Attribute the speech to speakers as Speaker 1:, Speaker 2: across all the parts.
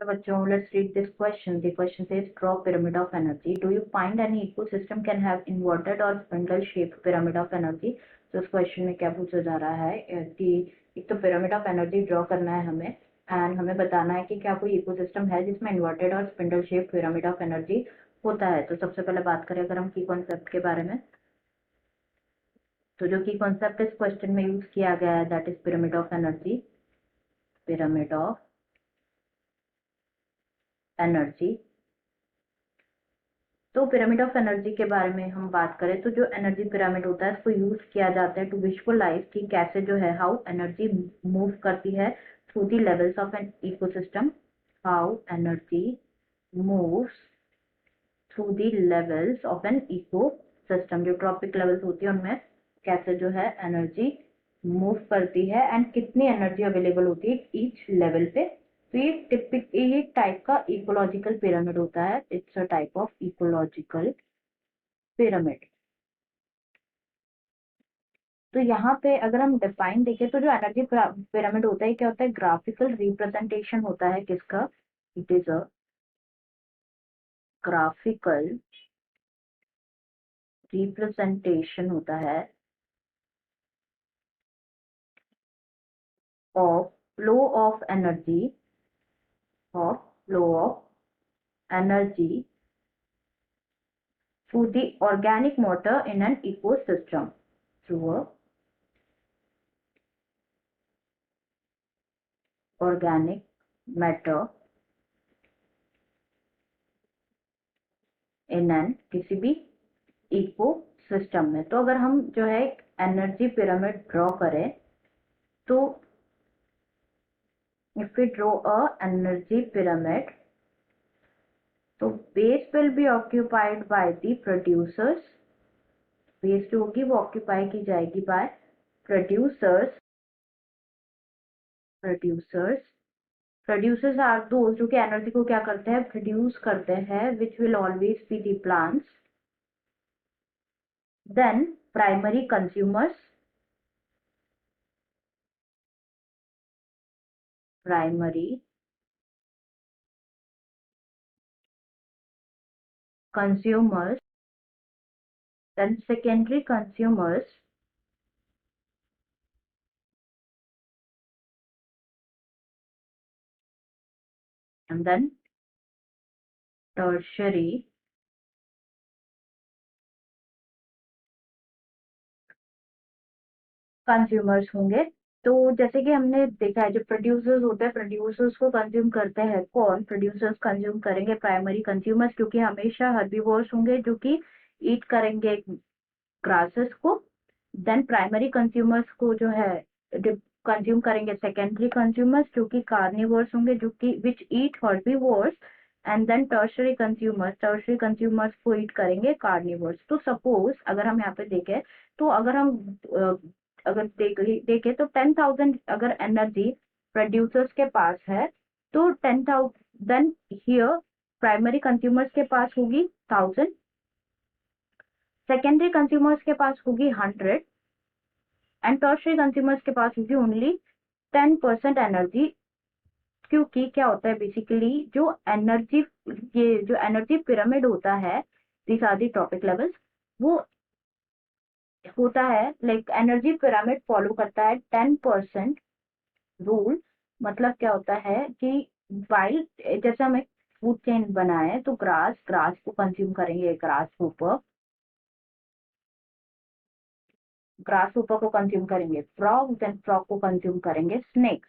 Speaker 1: Hello बच्चों, let's read this question. The question says, draw pyramid of energy. Do you find any ecosystem can have inverted or spindle shaped pyramid of energy? तो इस question में क्या पूछा जा रहा है कि एक तो पिरामिड ऑफ एनर्जी ड्रॉ करना है हमें, एंड हमें बताना है कि क्या कोई इकोसिस्टम है जिसमें इन्वर्टेड और spindle shape pyramid of energy होता है। तो सबसे पहले बात करें अगर हम की कॉन्सेप्ट के बारे में, तो जो की कॉन्सेप्ट इस क्वेश्चन में यूज किया गया है that is pyramid of energy. Pyramid of energy, तो पिरामिड ऑफ एनर्जी के बारे में हम बात करें तो जो एनर्जी पिरामिड होता है इसको यूज किया जाता है टू विजुअलाइज कि कैसे जो है हाउ एनर्जी मूव करती है through the levels of an ecosystem, how energy moves through the levels of an ecosystem. जो ट्रॉपिक लेवल्स होती है उनमें कैसे जो है एनर्जी मूव करती है एंड कितनी एनर्जी अवेलेबल होती है ईच लेवल पे। तो ये टाइप का इकोलॉजिकल पिरामिड होता है। It's a type of ecological pyramid. तो यहाँ पे अगर हम डिफाइन देखें तो जो एनर्जी पिरामिड होता है क्या होता है, ग्राफिकल रिप्रेजेंटेशन होता है किसका, it is a graphical representation होता है of flow of energy, of flow of energy through the organic matter in an ecosystem, through a organic matter in an किसी भी इकोसिस्टम में। तो अगर हम जो है एनर्जी पिरामिड ड्रॉ करें तो if we draw a energy pyramid, तो base will be occupied by the producers, base जो होगी वो ऑक्यूपाई की जाएगी बाय producers आर दोज जो कि एनर्जी को क्या करते हैं, प्रोड्यूस करते हैं, which will always be the plants. Then primary consumers, then secondary consumers, and then tertiary consumers होंगे। तो जैसे कि हमने देखा है जो प्रोड्यूसर्स होते हैं, प्रोड्यूसर्स को कंज्यूम करते हैं कौन, प्रोड्यूसर्स कंज्यूम करेंगे प्राइमरी कंज्यूमर्स, क्योंकि हमेशा हर्बीवोर्स होंगे जो कि ईट करेंगे ग्रासेस को। देन प्राइमरी कंज्यूमर्स को जो है कंज्यूम करेंगे सेकेंडरी कंज्यूमर्स जो कि कार्निवर्स होंगे, जो कि which eat herbivores, and then tertiary consumers को ईट करेंगे कार्निवर्स। तो सपोज अगर हम यहाँ पे देखें तो अगर हम अगर देखें तो 10,000 अगर एनर्जी प्रोड्यूसर्स के पास है तो 10,000, देन हियर प्राइमरी कंज्यूमर्स के पास होगी 1000, सेकेंडरी कंज्यूमर्स के पास होगी 100 एंड टर्शरी कंज्यूमर्स के पास होगी ओनली 10% एनर्जी। क्योंकि क्या होता है बेसिकली जो एनर्जी, ये जो एनर्जी पिरामिड होता है, this are the trophic levels, वो होता है लाइक एनर्जी पिरामिड फॉलो करता है 10% रूल। मतलब क्या होता है कि वाइल जैसे हम एक फूड चेन बनाए तो ग्रास को कंज्यूम करेंगे ग्रास ऊपर को कंज्यूम करेंगे फ्रॉग, देन फ्रॉग को कंज्यूम करेंगे स्नेक्स।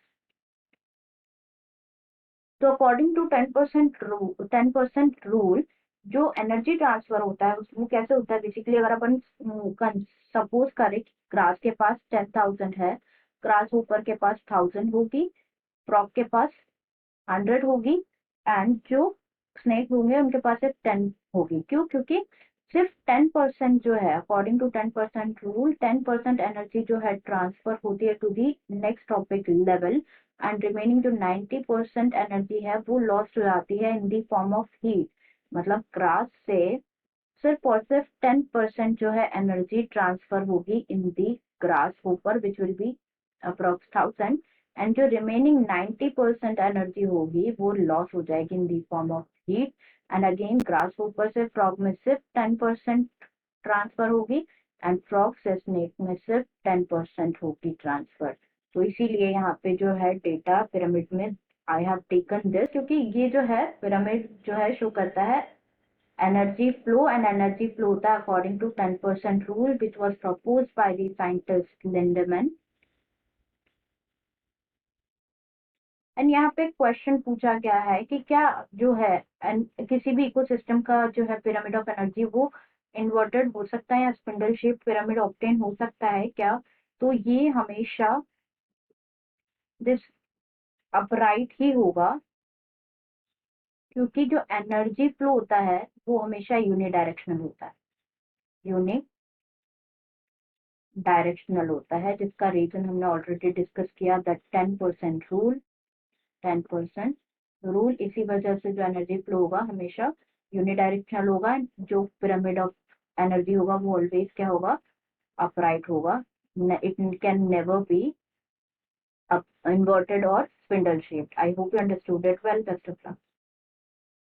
Speaker 1: तो अकॉर्डिंग टू 10% रूल जो एनर्जी ट्रांसफर होता है वो कैसे होता है बेसिकली, अगर अपन सपोज करें ग्रास के पास 10,000 है, ग्रास ऊपर के पास 1000 होगी, फ्रॉग के पास 100 होगी एंड जो स्नेक होंगे उनके पास 10 होगी। क्यों, क्योंकि सिर्फ 10% जो है अकॉर्डिंग टू 10% रूल 10% एनर्जी जो है ट्रांसफर होती है to the next trophic level, and remaining जो 90% एनर्जी है वो लॉस्ट हो जाती है in the form of heat. मतलब ग्रास से सिर्फ और सिर्फ 10% जो है एनर्जी ट्रांसफर होगी इन दी ग्रास ऊपर which will be approx 1000, and जो रिमेनिंग 90% एनर्जी होगी वो लॉस हो जाएगी in the form of heat. And again grass ऊपर से फ्रॉग में सिर्फ 10% ट्रांसफर होगी एंड फ्रॉग से स्नेक में सिर्फ 10% होगी ट्रांसफर। तो इसीलिए यहाँ पे जो है डेटा पिरामिड में आई हैव टेकन दिस, क्योंकि ये जो है पिरामिड जो है शो करता है energy flow, and energy flow होता है according to 10% rule which was proposed by the scientist Lindemann। And यहाँ पे क्वेश्चन पूछा गया है कि क्या जो है किसी भी इकोसिस्टम का जो है पिरामिड ऑफ एनर्जी वो इन्वर्टेड हो सकता है या स्पिंडल शेप पिरामिड ऑब्टेन हो सकता है क्या? तो ये हमेशा दिस अपराइट ही होगा, क्योंकि जो एनर्जी फ्लो होता है वो हमेशा यूनिडायरेक्शनल होता है, यूनिडायरेक्शनल होता है, जिसका रीजन हमने ऑलरेडी डिस्कस किया, दैट 10% रूल। 10% रूल, इसी वजह से जो एनर्जी फ्लो होगा हमेशा यूनिडायरेक्शनल होगा। जो पिरामिड ऑफ एनर्जी होगा वो ऑलवेज क्या होगा? अपराइट होगा। It can never be inverted or spindle shaped. I hope you understood it well. Best of luck.